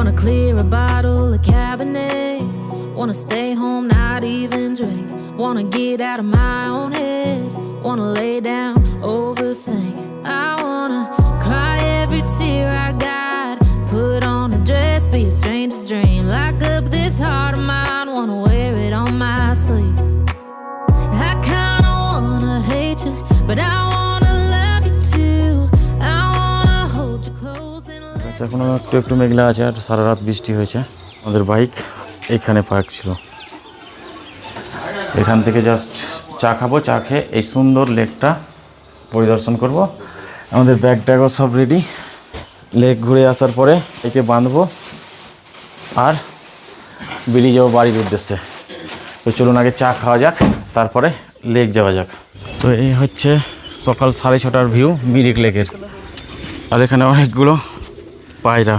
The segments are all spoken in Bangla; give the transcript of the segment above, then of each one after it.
Wanna clear a bottle of Cabernet. Wanna stay home, not even drink. Wanna get out of my own head. Wanna lay down, overthink. I wanna cry every tear I got. Put on a dress, be a stranger's dream. Lock up this heart of mine. Wanna wear it on my sleeve. I kinda wanna hate you, but I wanna love you too. I wanna hold you close and let এখন একটু মেঘলা আছে আর সারা রাত বৃষ্টি হয়েছে। আমাদের বাইক এইখানে পার্ক ছিল। এখান থেকে জাস্ট চা খাবো, চা খেয়ে এই সুন্দর লেকটা পরিদর্শন করব। আমাদের ব্যাগ ট্যাগও সব রেডি। লেক ঘুরে আসার পরে একে বাঁধবো আর বেরিয়ে যাবো বাড়ির উদ্দেশ্যে। তো চলুন আগে চা খাওয়া যাক, তারপরে লেক যাওয়া যাক। তো এই হচ্ছে সকাল 6:30টার ভিউ মিরিক লেকের। আর এখানে অনেকগুলো পায়রা।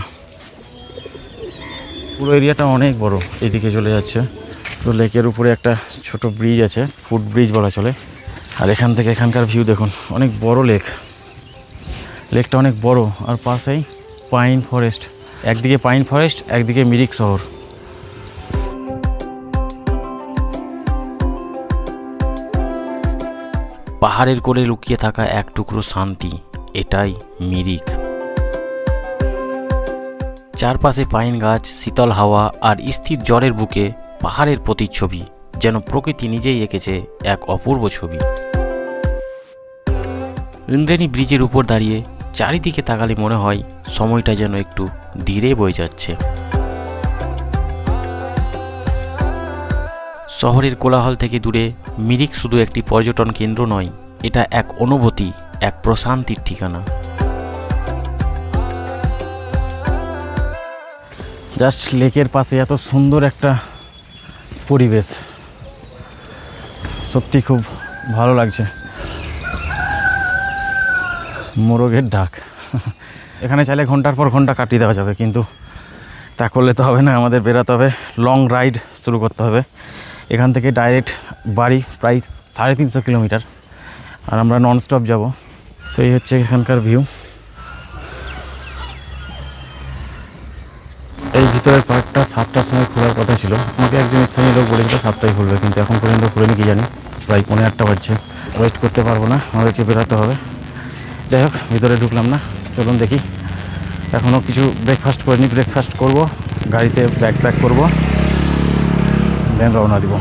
পুরো এরিয়াটা অনেক বড়, এদিকে চলে যাচ্ছে। তো লেকের উপরে একটা ছোট ব্রিজ আছে, ফুট ব্রিজ বলা চলে। আর এখান থেকে এখানকার ভিউ দেখুন, অনেক বড় লেক। লেকটা অনেক বড় আর পাশেই পাইন ফরেস্ট। একদিকে পাইন ফরেস্ট, একদিকে মিরিক শহর। পাহাড়ের কোলে লুকিয়ে থাকা এক টুকরো শান্তি, এটাই মিরিক। চারপাশে পাইন গাছ, শীতল হাওয়া আর স্থির জলের বুকে পাহাড়ের প্রতিচ্ছবি, যেন প্রকৃতি নিজেই এঁকেছে এক অপূর্ব ছবি। ইন্দ্রাণী ব্রিজের উপর দাঁড়িয়ে চারিদিকে তাকালে মনে হয় সময়টা যেন একটু ধীরে বয়ে যাচ্ছে। শহরের কোলাহল থেকে দূরে মিরিক শুধু একটি পর্যটন কেন্দ্র নয়, এটা এক অনুভূতি, এক প্রশান্তির ঠিকানা। জাস্ট লেকের পাশে এত সুন্দর একটা পরিবেশ, সত্যি খুব ভালো লাগছে। মোরগের ডাক। এখানে চাইলে ঘন্টার পর ঘন্টা কাটিয়ে দেওয়া যাবে, কিন্তু তা করলে তো হবে না। আমাদের বেরোতে হবে, লং রাইড শুরু করতে হবে। এখান থেকে ডাইরেক্ট বাড়ি প্রায় 350 কিলোমিটার, আর আমরা ননস্টপ যাব। তো এই হচ্ছে এখানকার ভিউ। এই ভিতরের পার্কটা 7টার সময় খোলার কথা ছিল। আমাকে একজন স্থানীয় লোক বলেছিল 7টায় খুলবে, কিন্তু এখন পর্যন্ত খুলেনি, কি জানি। প্রায় 8:15 বাজছে। ওয়েট করতে পারবো না, আমাদেরকে বেরোতে হবে। যাই হোক, ভিতরে ঢুকলাম না, চলুন দেখি। এখনও কিছু ব্রেকফাস্ট করিনি, ব্রেকফাস্ট করব, গাড়িতে ব্যাগ প্যাক করবো, দেন রওনা দিব।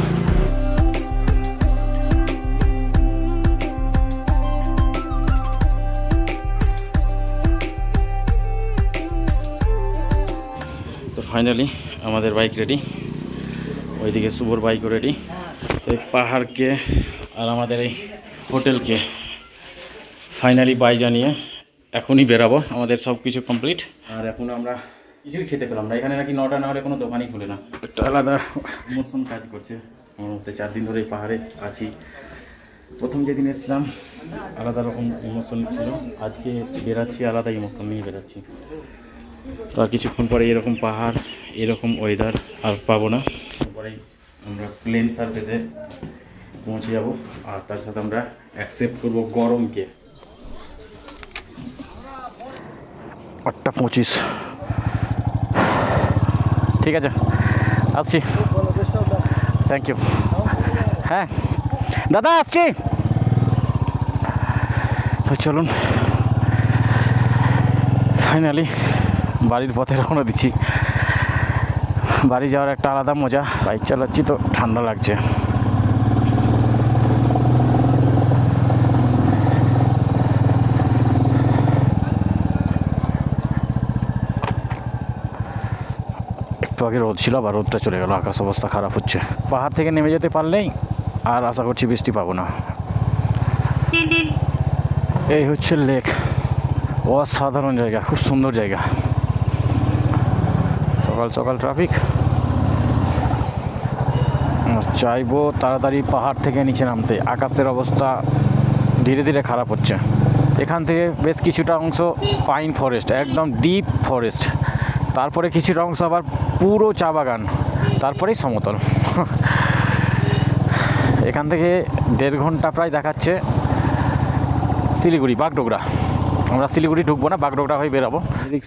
তো ফাইনালি আমাদের বাইক রেডি, ওইদিকে শুভর বাইকও রেডি। তো এই পাহাড়কে আর আমাদের এই হোটেলকে ফাইনালি বাই জানিয়ে এখনই বেরাবো। আমাদের সব কিছু কমপ্লিট। আর এখন আমরা কিছুই খেতে পেলাম না। এখানে নাকি 9টা না হলে কোনো দোকানই খুলে না। একটা আলাদা ইমোশন কাজ করছে আমার মধ্যে। 4 দিন ধরে এই পাহাড়ে আছি। প্রথম যেদিন এসেছিলাম আলাদা রকম ইমোশন ছিল, আজকে বেরাচ্ছি আলাদা ইমোশন নিয়ে বেরাচ্ছি। তো আর কিছুক্ষণ পরে এরকম পাহাড়, এরকম ওয়েদার আর পাবো না। তারপরেই আমরা প্লেন সার্ফেসে পৌঁছে যাব, আর তার সাথে আমরা অ্যাকসেপ্ট করবো গরমকে। 8:25। ঠিক আছে, আসছি। Thank you. হ্যাঁ দাদা, আসছি। তো চলুন ফাইনালি বাড়ির পথে রওনা দিচ্ছি। বাড়ি যাওয়ার একটা আলাদা মজা। বাইক চালাচ্ছি তো ঠান্ডা লাগছে। একটু আগে রোদ ছিল, আবার রোদটা চলে গেল, আকাশ অবস্থা খারাপ হচ্ছে। পাহাড় থেকে নেমে যেতে পারলেই আর আশা করছি বৃষ্টি পাবো না। এই হচ্ছে লেক, অসাধারণ জায়গা, খুব সুন্দর জায়গা। সকাল সকাল ট্রাফিক, চাইবো তাড়াতাড়ি পাহাড় থেকে নিচে নামতে। আকাশের অবস্থা ধীরে ধীরে খারাপ হচ্ছে। এখান থেকে বেশ কিছুটা অংশ পাইন ফরেস্ট, একদম ডিপ ফরেস্ট। তারপরে কিছুটা অংশ আবার পুরো চা বাগান, তারপরেই সমতল। এখান থেকে 1.5 ঘন্টা প্রায় দেখাচ্ছে শিলিগুড়ি, বাগডোগরা। আমরা শিলিগুড়ি ঢুকবো না, বাগডোগরা হয়ে বেরাবো।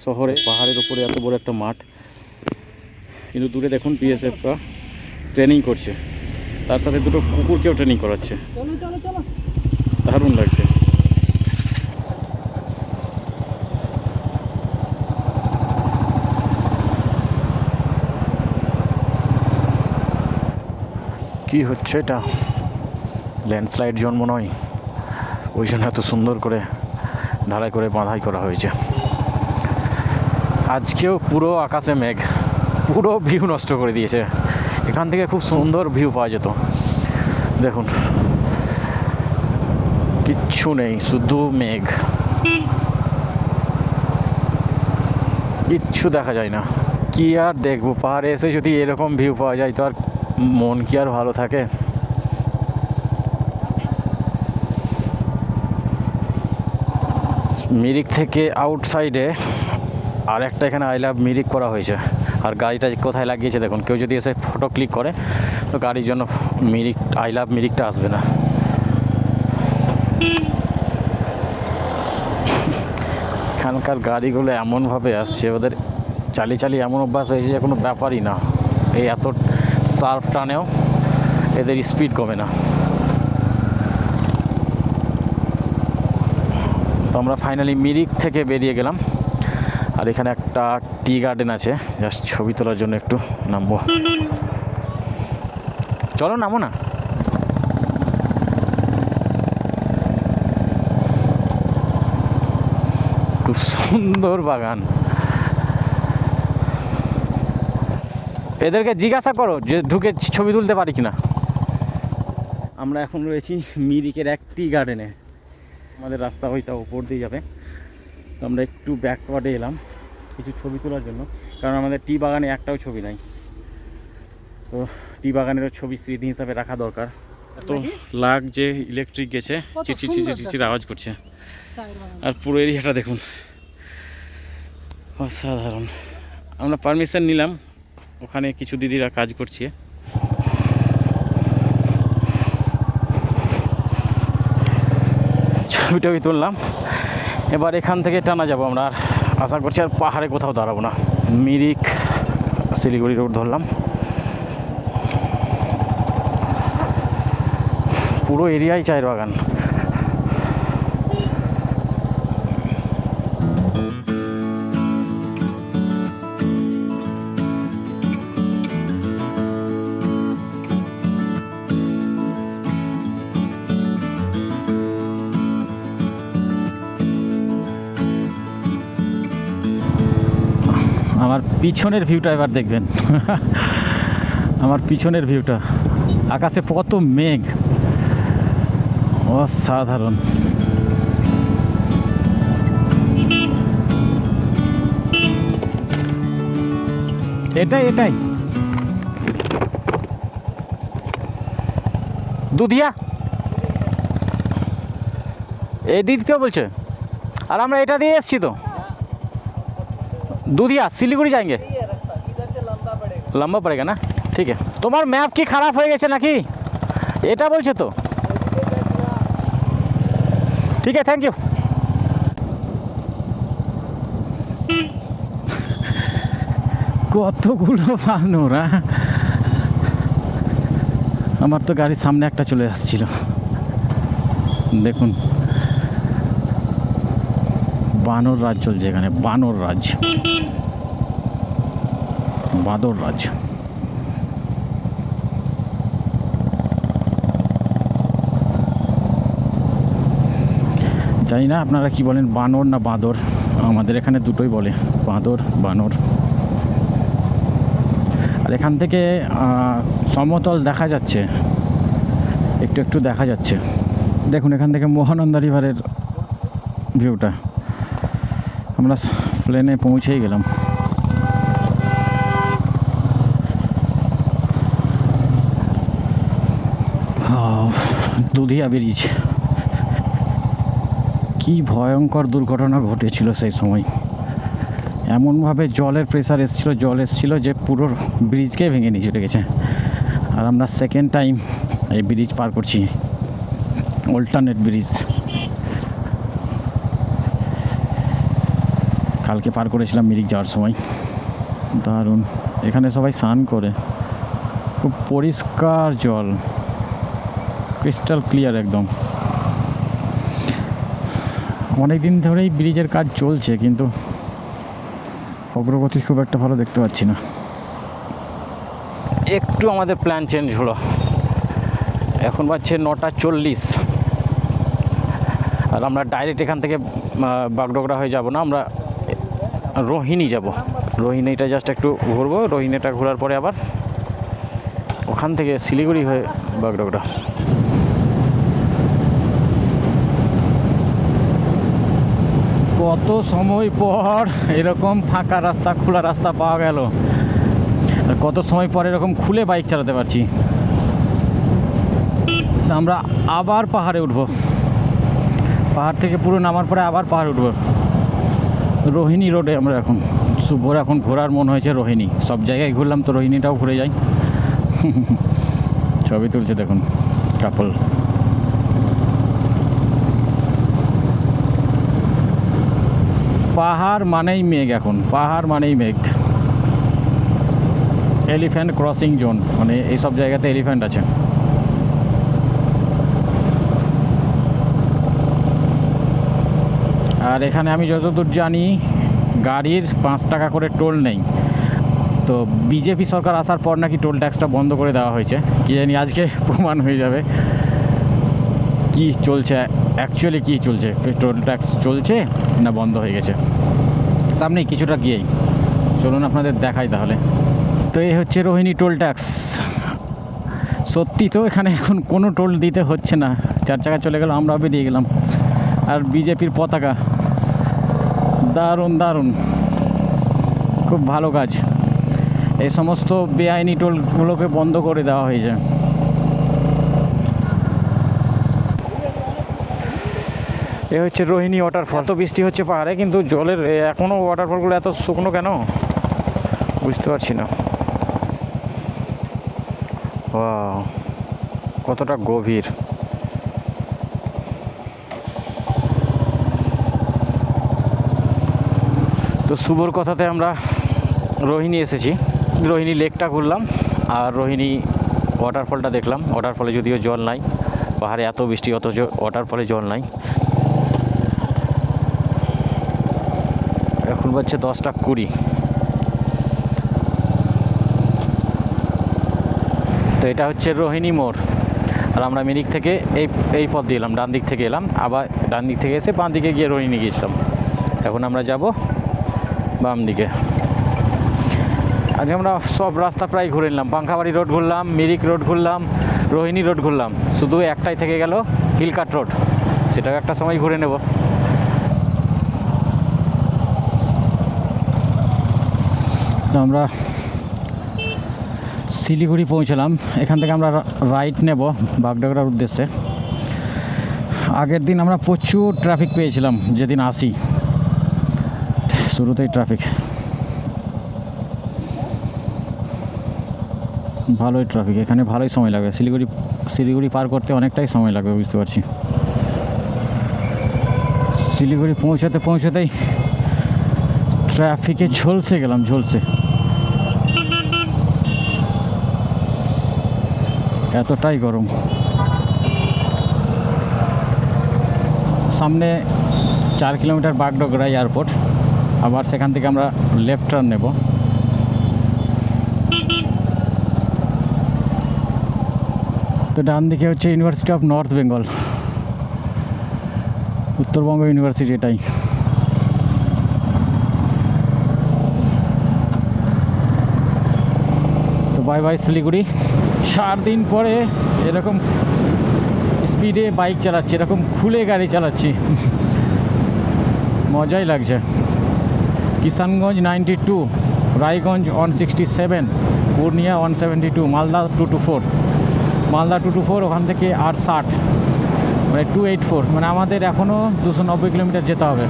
শহরে পাহাড়ের উপরে এত বড় একটা মাঠ, কিন্তু দূরে দেখুন বিএসএফরা ট্রেনিং করছে, তার সাথে দুটো কুকুরকেও ট্রেনিং করাচ্ছে। দারুণ লাগছে। কি হচ্ছে এটা? ল্যান্ডস্লাইড জোন মনে হয়, ওই জন্য এত সুন্দর করে ঢালাই করে বাঁধাই করা হয়েছে। আজকেও পুরো আকাশে মেঘ, পুরো ভিউ নষ্ট করে দিয়েছে। এখান থেকে খুব সুন্দর ভিউ পাওয়া যেত। দেখুন কিচ্ছু নেই, শুধু মেঘ, কিচ্ছু দেখা যায় না। কি আর দেখবো, পাহাড়ে এসে যদি এরকম ভিউ পাওয়া যায় তো আর মন কি আর ভালো থাকে? মিরিক থেকে আউটসাইডে আর একটা এখানে আই লাভ মিরিক করা হয়েছে। আর গাড়িটা কোথায় লাগিয়েছে দেখুন, কেউ যদি এসে ফটো ক্লিক করে তো গাড়ির জন্য মিরিক আই লাভ মিরিকটা আসবে না। এখানকার গাড়িগুলো এমনভাবে আসছে, ওদের চালিয়ে চালিয়ে এমন অভ্যাস হয়েছে যে কোনো ব্যাপারই না। এই এত সার্ফ টানেও এদের স্পিড কমে না। তো আমরা ফাইনালি মিরিক থেকে বেরিয়ে গেলাম। আর এখানে একটা টি গার্ডেন আছে, জাস্ট ছবি তোলার জন্য একটু নামবো। চলো নামো না। খুব সুন্দর বাগান। এদেরকে জিজ্ঞাসা করো যে ঢুকে ছবি তুলতে পারি কিনা। আমরা এখন রয়েছি মিরিকের এক টি গার্ডেনে। আমাদের রাস্তা হয়তো উপর দিয়ে যাবে, তো আমরা একটু ব্যাকওয়ার্ডে এলাম কিছু ছবি তোলার জন্য, কারণ আমাদের টি বাগানে একটাও ছবি নাই। তো টি বাগানেরও ছবি স্মৃতি হিসাবে রাখা দরকার। তো লাগ যে ইলেকট্রিক গেছে, চিচির চিচির চিচির আওয়াজ করছে। আর পুরো এরিয়াটা দেখুন, অসাধারণ। আমরা পারমিশন নিলাম, ওখানে কিছু দিদিরা কাজ করছে। ছবি টবি তুললাম, এবার এখান থেকে টানা যাবো আমরা। আর আশা করছি আর পাহাড়ে কোথাও দাঁড়াবো না। মিরিক শিলিগুড়ি রোড ধরলাম। পুরো এরিয়াই চায়ের বাগান। আমার পিছনের ভিউটা এবার দেখবেন। আমার পিছনের ভিউটা, আকাশে কত মেঘ, অসাধারণ। এটাই দুধিয়া এই দিদিকেও বলছে। আর আমরা এটা দিয়ে এসছি তো दूधिया শিলিগুড়ি जाएंगे। लंबा पड़ेगा ना, ठीक है। তোমার ম্যাপ কি খারাপ হয়ে গেছে নাকি? এটা বলছে তো, ঠিক আছে, থ্যাংক ইউ। কতগুলো বানর। আমার তো গাড়ির সামনে একটা চলে আসছিল, দেখুন। বানর রাজ চলছে এখানে, বানর রাজ, বাদর রাজ। জানি না আপনারা কি বলেন, বানর না বাঁদর। আমাদের এখানে দুটোই বলে, বাঁদর বানর। আর এখান থেকে সমতল দেখা যাচ্ছে, একটু একটু দেখা যাচ্ছে। দেখুন এখান থেকে মহানন্দা রিভারের ভিউটা। আমরা প্লেনে পৌঁছেই গেলাম। দুধিয়া ব্রিজ, কি ভয়ঙ্কর দুর্ঘটনা ঘটেছিল সেই সময়। এমনভাবে জলের প্রেসার এসেছিলো, জল এসেছিলো যে পুরো ব্রিজকে ভেঙে নিয়ে চলে গেছে। আর আমরা সেকেন্ড টাইম এই ব্রিজ পার করছি, অল্টারনেট ব্রিজ। কালকে পার করেছিলাম মিরিক যাওয়ার সময়, দারুণ। এখানে সবাই স্নান করে, খুব পরিষ্কার জল, ক্রিস্টাল ক্লিয়ার একদম। অনেক দিন ধরেই ব্রিজের কাজ চলছে, কিন্তু অগ্রগতি খুব একটা ভালো দেখতে পাচ্ছি না। একটু আমাদের প্ল্যান চেঞ্জ হলো, এখন বাজছে 9:40, আর আমরা ডাইরেক্ট এখান থেকে বাগডোগরা হয়ে যাব না, আমরা রোহিণী যাব। রোহিণীটা জাস্ট একটু ঘুরবো, রোহিণীটা ঘোরার পরে আবার ওখান থেকে শিলিগুড়ি হয়ে বাগডোগরা। কত সময় পর এরকম ফাঁকা রাস্তা, খোলা রাস্তা পাওয়া গেল, আর কত সময় পর এরকম খুলে বাইক চালাতে পারছি। তা আমরা আবার পাহাড়ে উঠবো, পাহাড় থেকে পুরো নামার পরে আবার পাহাড়ে উঠবো। রোহিণী রোডে আমরা এখন, শুভর এখন ঘোরার মন হয়েছে রোহিণী। সব জায়গায় ঘুরলাম, তো রোহিণীটাও ঘুরে যাই। ছবি তুলছে দেখুন কাপল। পাহাড় মানেই মেঘ, এখন পাহাড় মানেই মেঘ। এলিফ্যান্ট ক্রসিং জোন, মানে এইসব জায়গাতে এলিফ্যান্ট আছে। আর এখানে আমি যতদূর জানি গাড়ির 5 টাকা করে টোল নেই। তো বিজেপি সরকার আসার পর নাকি টোল ট্যাক্সটা বন্ধ করে দেওয়া হয়েছে, কি জানি আজকে প্রমাণ হয়ে যাবে কি চলছে, অ্যাকচুয়ালি কি চলছে, টোল ট্যাক্স চলছে না বন্ধ হয়ে গেছে। সামনেই কিছুটা গিয়েই, চলুন আপনাদের দেখাই তাহলে। তো এই হচ্ছে রোহিণী টোল ট্যাক্স। সত্যি তো এখানে এখন কোনো টোল দিতে হচ্ছে না, 4 চাকা চলে গেল, আমরাও বেরিয়ে গেলাম। আর বিজেপির পতাকা, দারুণ দারুণ, খুব ভালো কাজ। এই সমস্ত বেআইনি টোলগুলোকে বন্ধ করে দেওয়া হয়েছে। এ হচ্ছে রোহিণী ওয়াটারফল। এত বৃষ্টি হচ্ছে পাহাড়ে, কিন্তু জলের এখনও ওয়াটারফলগুলো এত শুকনো কেন বুঝতে পারছি না। ওয়াও, কতটা গভীর। তো শুভর কথাতে আমরা রোহিণী এসেছি, রোহিণী লেকটা ঘুরলাম আর রোহিণী ওয়াটারফলটা দেখলাম। ওয়াটারফলে যদিও জল নাই, পাহাড়ে এত বৃষ্টি অথচ ওয়াটারফলে জল নাই। এখন বাজছে 10:20। তো এটা হচ্ছে রোহিণী মোড়, আর আমরা মিরিক থেকে এই পথ দিয়ে এলাম, ডান দিক থেকে এলাম, আবার ডান দিক থেকে এসে বাম দিকে গিয়ে রোহিণী গিয়েছিলাম। এখন আমরা যাব বাম দিকে। আজকে আমরা সব রাস্তা প্রায় ঘুরে নিলাম, পাংখাবাড়ি রোড ঘুরলাম, মিরিক রোড ঘুরলাম, রোহিণী রোড ঘুরলাম, শুধু একটাই থেকে গেল হিলকাট রোড, সেটাও একটা সময় ঘুরে নেব। তো আমরা শিলিগুড়ি পৌঁছলাম, এখান থেকে আমরা রাইট নেব বাগডোগরার উদ্দেশ্যে। আগের দিন আমরা প্রচুর ট্রাফিক পেয়েছিলাম, যেদিন আসি শুরুতেই ট্রাফিক, ভালোই ট্রাফিক এখানে, ভালোই সময় লাগবে। শিলিগুড়ি পার করতে অনেকটাই সময় লাগবে বুঝতে পারছি। শিলিগুড়ি পৌঁছাতেই ট্রাফিকে ঝলসে গেলাম, ঝলসে, এতটাই গরম। সামনে 4 কিলোমিটার বাগডোগরা এয়ারপোর্ট, আবার সেখান থেকে আমরা লেফট টার্ন নেব। তো ডান দিকে হচ্ছে university of north Bengal, Uttarbanga university এটাই। তো বাই বাই শিলিগুড়ি। 4 দিন পরে এরকম স্পিডে বাইক চালাচ্ছি, এরকম খুলে গাড়ি চালাচ্ছি, মজাই লাগছে। কিষানগঞ্জ 92, রায়গঞ্জ 167, পূর্ণিয়া 172, মালদা 224, মালদা 224, ওখান থেকে 860, মানে 284, মানে আমাদের এখনও 290 কিলোমিটার যেতে হবে।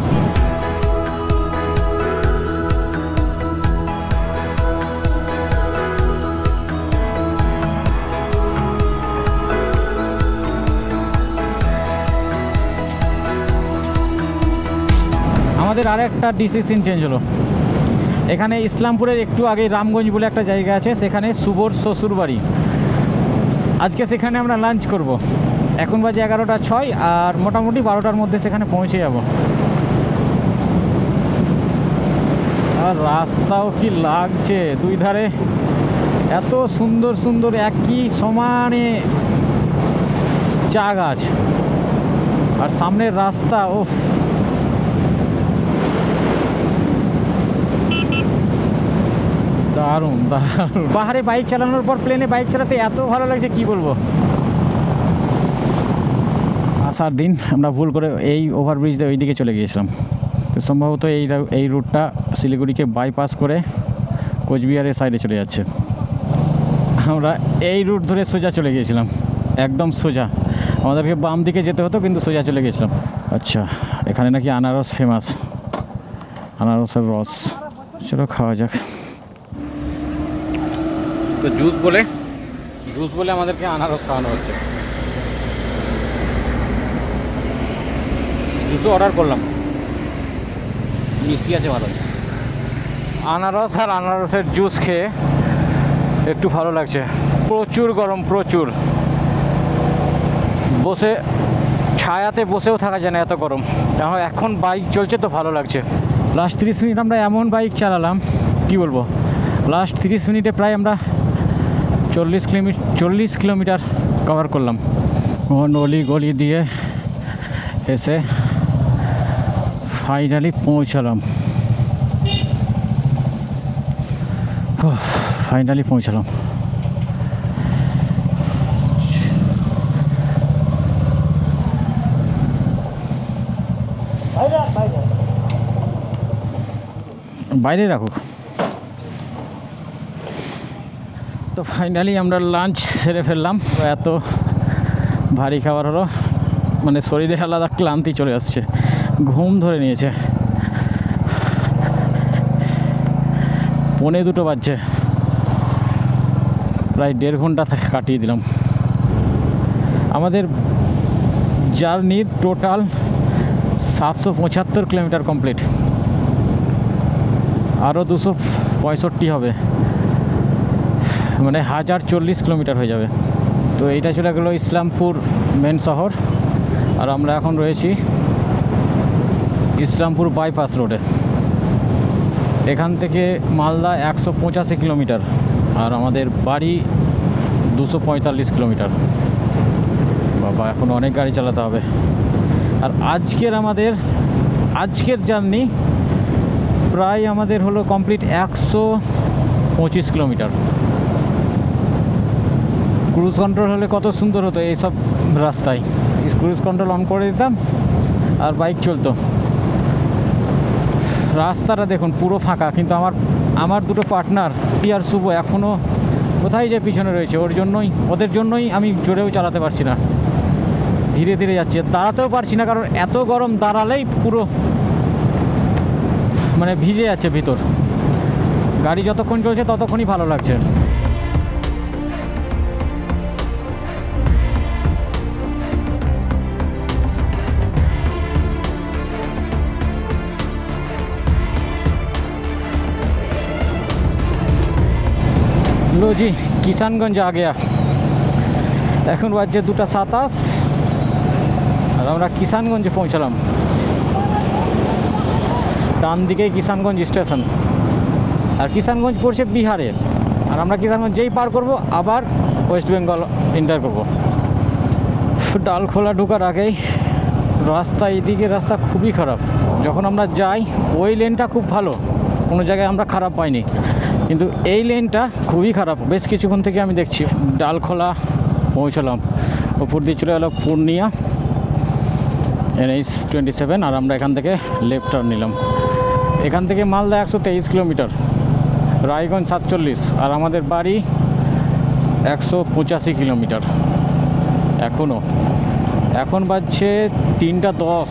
আমাদের আরেকটা ডিসিশন চেঞ্জ হলো, এখানে ইসলামপুরের একটু আগে রামগঞ্জ বলে একটা জায়গা আছে, সেখানে শুভর শ্বশুর বাড়ি। আজকে সেখানে আমরা লাঞ্চ করব। এখন বাজে 11:06 আর মোটামুটি 12টার মধ্যে সেখানে পৌঁছে যাব। আর রাস্তাও কি লাগছে, দুই ধারে এত সুন্দর সুন্দর একই সমানে চা গাছ, আর সামনের রাস্তা উফ, দারুণ দারুণ। পাহাড়ে বাইক চালানোর পর প্লেনে বাইক চালাতে এত ভালো লাগছে কি বলবো। আসার দিন আমরা ভুল করে এই ওভারব্রিজ দিয়ে ওই দিকে চলে গিয়েছিলাম, তো সম্ভবত এই রুটটা শিলিগুড়িকে বাইপাস করে কোচবিহারের সাইডে চলে যাচ্ছে। আমরা এই রুট ধরে সোজা চলে গিয়েছিলাম, একদম সোজা। আমাদেরকে বাম দিকে যেতে হতো কিন্তু সোজা চলে গেছিলাম। আচ্ছা, এখানে নাকি আনারস ফেমাস, আনারসের রস। চলো খাওয়া যাক। তো জুস বলে আমাদেরকে আনারস খাওয়ানো হচ্ছে। জুসও অর্ডার করলাম, মিষ্টি আছে ভালো। আনারস আর আনারসের জুস খেয়ে একটু ভালো লাগছে। প্রচুর গরম, প্রচুর। বসে ছায়াতে বসেও থাকা যায় না, এত গরম। এখন বাইক চলছে তো ভালো লাগছে। লাস্ট 30 মিনিট আমরা এমন বাইক চালালাম কি বলবো। লাস্ট 30 মিনিটে প্রায় আমরা 40 কিলোমিটার কভার করলাম। নলি গলি দিয়ে এসে ফাইনালি পৌঁছালাম। বাইরে রাখুক। তো ফাইনালি আমরা লাঞ্চ সেরে ফেললাম। এত ভারী খাবার হলো, মানে শরীরে আলাদা ক্লান্তি চলে আসছে, ঘুম ধরে নিয়েছে। 1:45 বাজছে, প্রায় 1.5 ঘন্টা কাটিয়ে দিলাম। আমাদের জার্নির টোটাল 775 কিলোমিটার কমপ্লিট, আরও 265 হবে, মানে 1040 কিলোমিটার হয়ে যাবে। তো এইটা চলে গেলো ইসলামপুর মেন শহর, আর আমরা এখন রয়েছি ইসলামপুর বাইপাস রোডে। এখান থেকে মালদা 185 কিলোমিটার, আর আমাদের বাড়ি 245 কিলোমিটার। বাবা, এখন অনেক গাড়ি চালাতে হবে। আর আজকের জার্নি প্রায় আমাদের হলো কমপ্লিট 125 কিলোমিটার। ক্রুজ কন্ট্রোল হলে কত সুন্দর হতো এইসব রাস্তায়। ক্রুজ কন্ট্রোল অন করে দিতাম আর বাইক চলতো। রাস্তাটা দেখুন পুরো ফাঁকা, কিন্তু আমার দুটো পার্টনার আর শুভ এখনও কোথায় যে পিছনে রয়েছে। ওদের জন্যই আমি জোরেও চালাতে পারছি না, ধীরে ধীরে যাচ্ছি। দাঁড়াতেও পারছি না, কারণ এত গরম, দাঁড়ালেই পুরো মানে ভিজে যাচ্ছে ভিতর। গাড়ি যতক্ষণ চলছে ততক্ষণই ভালো লাগছে। लो जी, किसानगंज आ गया। এখন বাজছে 2:27 আর আমরা কিষানগঞ্জে পৌঁছালাম। ডান দিকে কিষানগঞ্জ স্টেশন, আর কিষানগঞ্জ পড়ছে বিহারে। আর আমরা কিষানগঞ্জ যেই পার করব আবার ওয়েস্ট বেঙ্গল এন্টার করব। ডালখোলা ঢোকার আগেই রাস্তা, এদিকে রাস্তা খুবই খারাপ। যখন আমরা যাই ওই লেনটা খুব ভালো, কোনো জায়গায় আমরা খারাপ পাইনি, কিন্তু এই লেনটা খুবই খারাপ। বেশ কিছুক্ষণ থেকে আমি দেখছি। ডালখোলা পৌঁছলাম, উপর দিয়ে চলে গেল পূর্ণিয়া NH 27, আর আমরা এখান থেকে লেফট টার্ন নিলাম। এখান থেকে মালদা 123 কিলোমিটার, রায়গঞ্জ 47, আর আমাদের বাড়ি 185 কিলোমিটার। এখন বাজছে 3:10।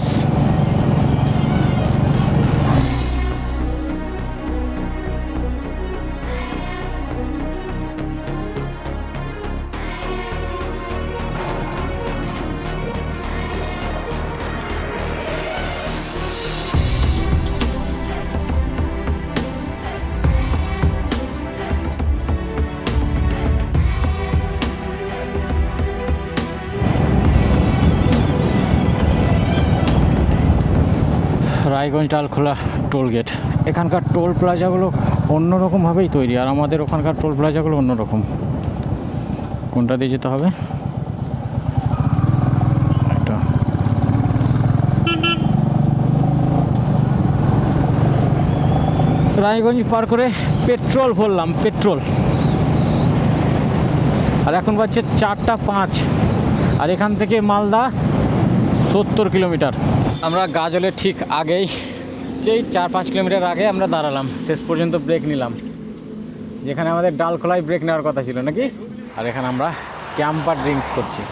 Raiganj Dalkhola toll gate. এখানকার টোল প্লাজাগুলো অন্যরকমভাবেই তৈরি, আর আমাদের ওখানকার টোল প্লাজাগুলো অন্যরকম। কোনটা দিয়ে যেতে হবে? এটা রায়গঞ্জ পার করে পেট্রোল ভরলাম, পেট্রোল। আর এখন বাজছে 4টা 5, আর এখান থেকে মালদা 70 কিলোমিটার। আমরা গাজলের ঠিক আগেই, যেই 4-5 কিলোমিটার আগে আমরা দাঁড়ালাম, শেষ পর্যন্ত ব্রেক নিলাম, যেখানে আমাদের ডালখোলায় ব্রেক নেওয়ার কথা ছিল নাকি। আর এখানে আমরা ক্যাম্পার ড্রিঙ্কস করছি।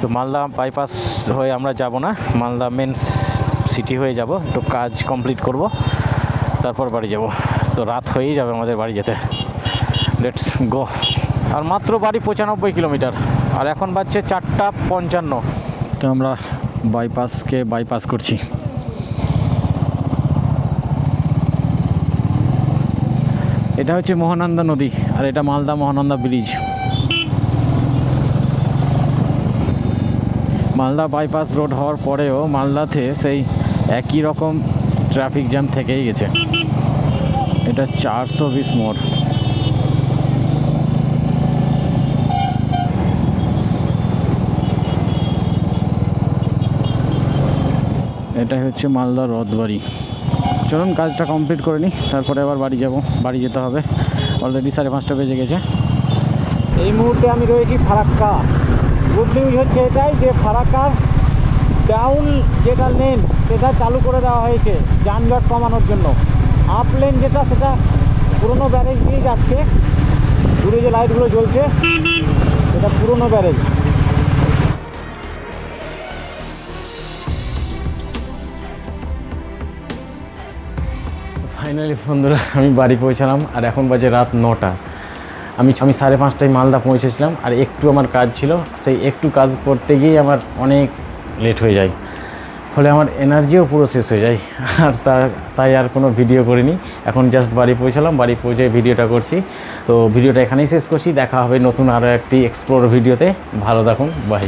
তো মালদা বাইপাস হয়ে আমরা যাব না, মালদা মেন সিটি হয়ে যাব, একটু কাজ কমপ্লিট করব, তারপর বাড়ি যাব। তো রাত হয়েই যাবে আমাদের বাড়ি যেতে। Let's go. আর মাত্র বাড়ি 95 কিলোমিটার, আর এখন বাজছে 4টা 55। তো আমরা বাইপাসকে বাইপাস করছি। এটা হচ্ছে মহানন্দা নদী, আর এটা Malda Mahananda bridge. Malda bypass road হওয়ার পরেও মালদাতে সেই একই রকম ট্রাফিক জ্যাম থেকেই গেছে। এটা 420 মোড়। এটাই হচ্ছে মালদা রথবাড়ি। চলুন কাজটা কমপ্লিট করে নিই, তারপরে আবার বাড়ি যাব। বাড়ি যেতে হবে, অলরেডি 5:30 বেজে গেছে। এই মুহূর্তে আমি রয়েছি ফারাক্কা। গুড নিউজ হচ্ছে এটাই যে ফারাক্কার ডাউন যেটা লেন সেটা চালু করে দেওয়া হয়েছে যানজট কমানোর জন্য। আপ লেন যেটা, সেটা পুরনো ব্যারেজ দিয়ে যাচ্ছে। দূরে যে লাইটগুলো জ্বলছে সেটা পুরনো ব্যারেজ। ফাইনালি বন্ধুরা আমি বাড়ি পৌঁছালাম, আর এখন বাজে রাত 9টা। আমি 5:30টায় মালদা পৌঁছেছিলাম, আর একটু আমার কাজ ছিল, সেই একটু কাজ করতে গিয়েই আমার অনেক লেট হয়ে যায়, ফলে আমার এনার্জিও পুরো শেষ হয়ে যায়। আর তাই আর কোনো ভিডিও করিনি। এখন জাস্ট বাড়ি পৌঁছালাম, বাড়ি পৌঁছে ভিডিওটা করছি। তো ভিডিওটা এখানেই শেষ করছি, দেখা হবে নতুন আরও একটি এক্সপ্লোর ভিডিওতে। ভালো থাকুন, বাই।